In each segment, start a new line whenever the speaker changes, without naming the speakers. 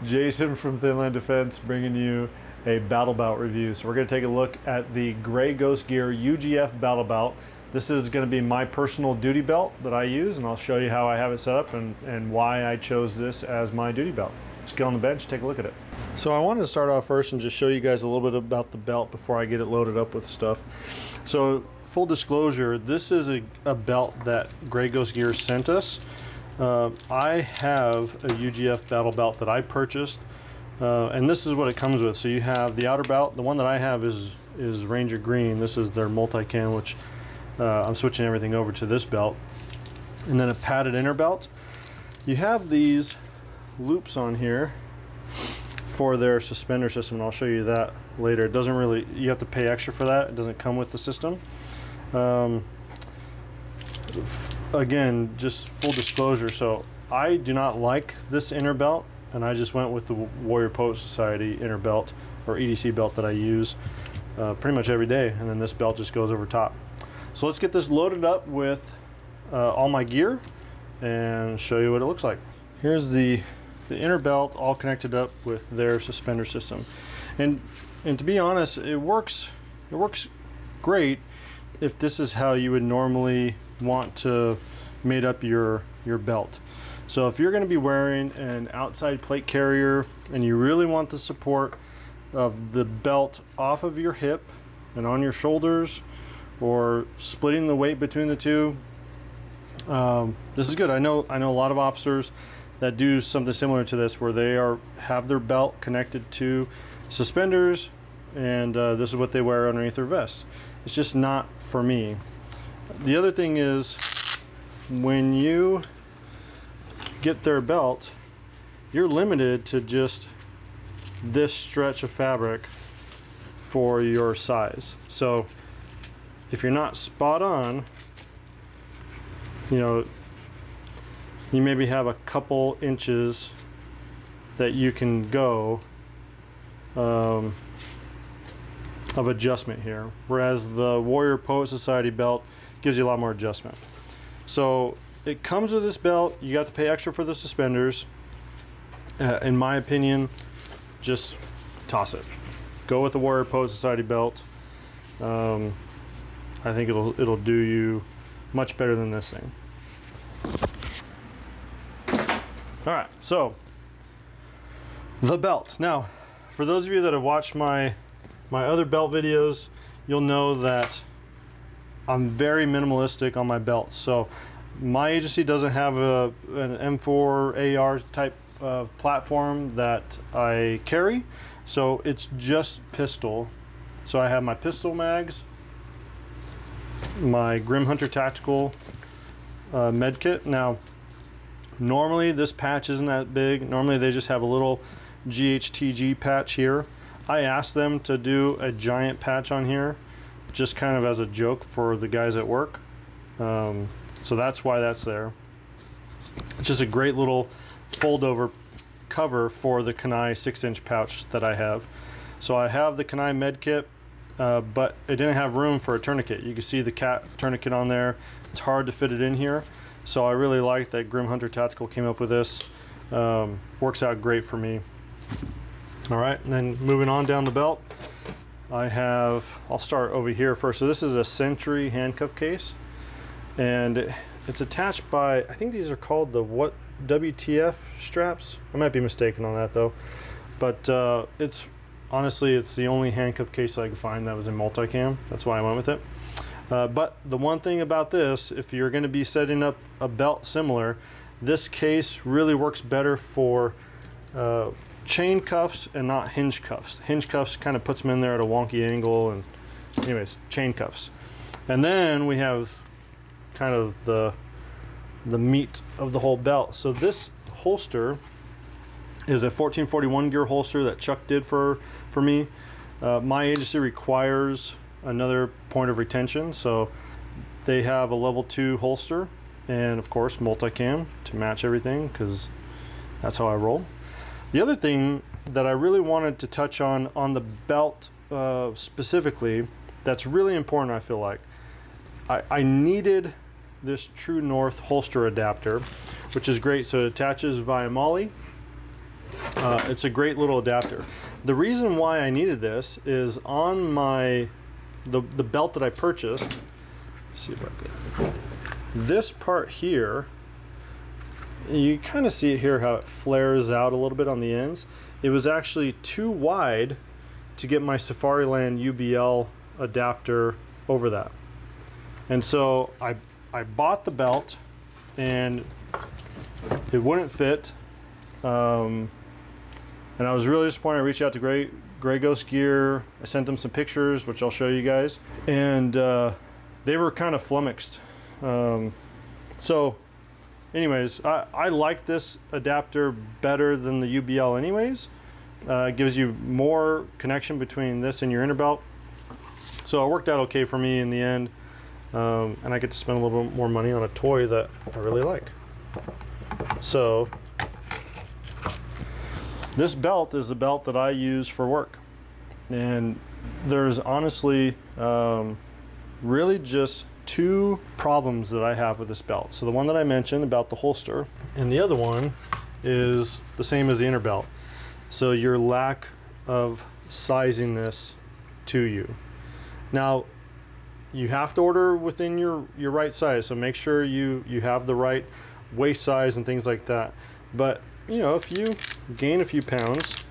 Jason from Thinline Defense bringing you a battle belt review. So we're going to take a look at the Gray Ghost Gear UGF battle belt. This is going to be my personal duty belt that I use, and I'll show you how I have it set up and why I chose this as my duty belt. Let's get on the bench, take a look at it. So I wanted to start off first and just show you guys a little bit about the belt before I get it loaded up with stuff. So full disclosure, this is a belt that Gray Ghost Gear sent us. I have a UGF battle belt that I purchased, and this is what it comes with. So you have the outer belt. The one that I have is Ranger Green. This is their multi-cam, which I'm switching everything over to this belt. And then a padded inner belt. You have these loops on here for their suspender system, and I'll show you that later. It doesn't really, you have to pay extra for that. It doesn't come with the system. Again, just full disclosure, so I do not like this inner belt, and I just went with the Warrior Poet Society inner belt or EDC belt that I use pretty much every day, and then this belt just goes over top. So let's get this loaded up with all my gear and show you what it looks like. Here's the inner belt all connected up with their suspender system, and to be honest, it works great if this is how you would normally want to mate up your belt. So if you're going to be wearing an outside plate carrier and you really want the support of the belt off of your hip and on your shoulders, or splitting the weight between the two, this is good. I know a lot of officers that do something similar to this, where they have their belt connected to suspenders, and this is what they wear underneath their vest. It's just not for me. The other thing is, when you get their belt, you're limited to just this stretch of fabric for your size. So if you're not spot on, you maybe have a couple inches that you can go of adjustment here, whereas the Warrior Poet Society belt gives you a lot more adjustment. So it comes with this belt. You got to pay extra for the suspenders. In my opinion, just toss it. Go with the Warrior Poet Society belt. I think it'll do you much better than this thing. All right, so the belt. Now, for those of you that have watched my other belt videos, you'll know that I'm very minimalistic on my belts. So my agency doesn't have an M4 AR type of platform that I carry, so it's just pistol. So I have my pistol mags, my Grim Hunter Tactical med kit. Now, normally this patch isn't that big. Normally they just have a little GHTG patch here. I asked them to do a giant patch on here, just kind of as a joke for the guys at work. So that's why that's there. It's just a great little fold over cover for the Kanai 6-inch pouch that I have. So I have the Kanai med kit, but it didn't have room for a tourniquet. You can see the cat tourniquet on there. It's hard to fit it in here. So I really like that Grim Hunter Tactical came up with this. Works out great for me. All right, and then moving on down the belt, I'll start over here first. So this is a Sentry handcuff case, and it's attached by, I think these are called the WTF straps. I might be mistaken on that though, but honestly, it's the only handcuff case I could find that was in multicam. That's why I went with it. But the one thing about this, if you're going to be setting up a belt similar, this case really works better for chain cuffs and not hinge cuffs. Hinge cuffs kind of puts them in there at a wonky angle, and anyways, chain cuffs. And then we have kind of the meat of the whole belt. So this holster is a 1441 gear holster that Chuck did for me. My agency requires another point of retention, so they have a level 2 holster, and of course multicam to match everything, because that's how I roll. The other thing that I really wanted to touch on the belt specifically, that's really important, I feel like, I needed this True North holster adapter, which is great. So it attaches via MOLLE, It's a great little adapter. The reason why I needed this is on the belt that I purchased. Let's see if I can. This part here, you kind of see it here how it flares out a little bit on the ends. It was actually too wide to get my Safariland UBL adapter over that. And so I bought the belt and it wouldn't fit. And I was really disappointed. I reached out to Gray Ghost Gear. I sent them some pictures, which I'll show you guys. And they were kind of flummoxed. So anyways, I like this adapter better than the UBL anyways. It gives you more connection between this and your inner belt. So it worked out okay for me in the end. And I get to spend a little bit more money on a toy that I really like. So this belt is the belt that I use for work. And there's honestly really just two problems that I have with this belt. So the one that I mentioned about the holster, and the other one is the same as the inner belt. So your lack of sizing this to you. Now, you have to order within your right size, so make sure you have the right waist size and things like that. But you know, if you gain a few pounds,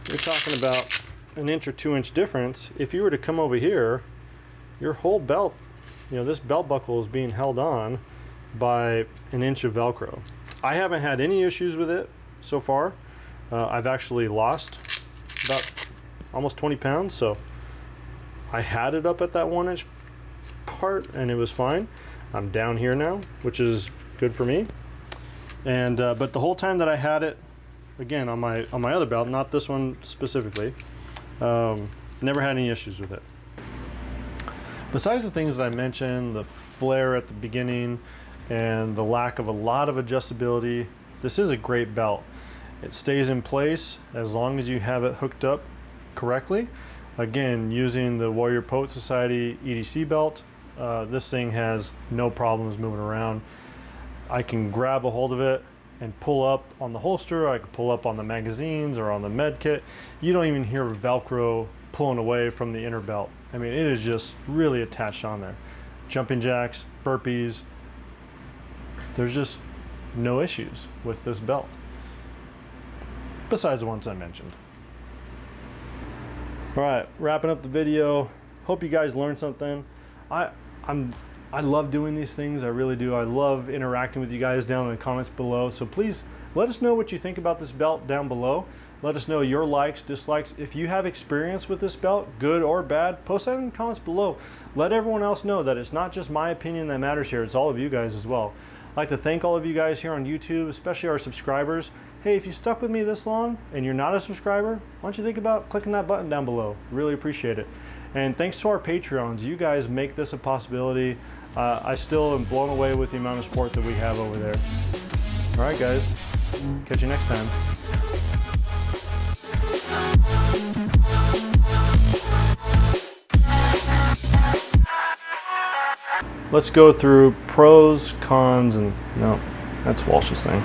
you're talking about an inch or 2 inch difference. If you were to come over here, your whole belt, you know, this belt buckle is being held on by an inch of Velcro. I haven't had any issues with it so far. I've actually lost about almost 20 pounds, so I had it up at that 1 inch part and it was fine. I'm down here now, which is good for me. And but the whole time that I had it, again on my other belt, not this one specifically, never had any issues with it. Besides the things that I mentioned, the flare at the beginning and the lack of a lot of adjustability, this is a great belt. It stays in place as long as you have it hooked up correctly. Again, using the Warrior Poet Society EDC belt, this thing has no problems moving around. I can grab a hold of it and pull up on the holster. I can pull up on the magazines or on the med kit. You don't even hear Velcro pulling away from the inner belt. I mean, it is just really attached on there. Jumping jacks, burpees, there's just no issues with this belt, besides the ones I mentioned. All right, wrapping up the video. Hope you guys learned something. I love doing these things, I really do. I love interacting with you guys down in the comments below. So please let us know what you think about this belt down below. Let us know your likes, dislikes. If you have experience with this belt, good or bad, post that in the comments below. Let everyone else know that it's not just my opinion that matters here, it's all of you guys as well. I'd like to thank all of you guys here on YouTube, especially our subscribers. Hey, if you stuck with me this long and you're not a subscriber, why don't you think about clicking that button down below? Really appreciate it. And thanks to our Patreons, you guys make this a possibility. I still am blown away with the amount of support that we have over there. All right, guys, catch you next time. Let's go through pros, cons, and no, that's Walsh's thing.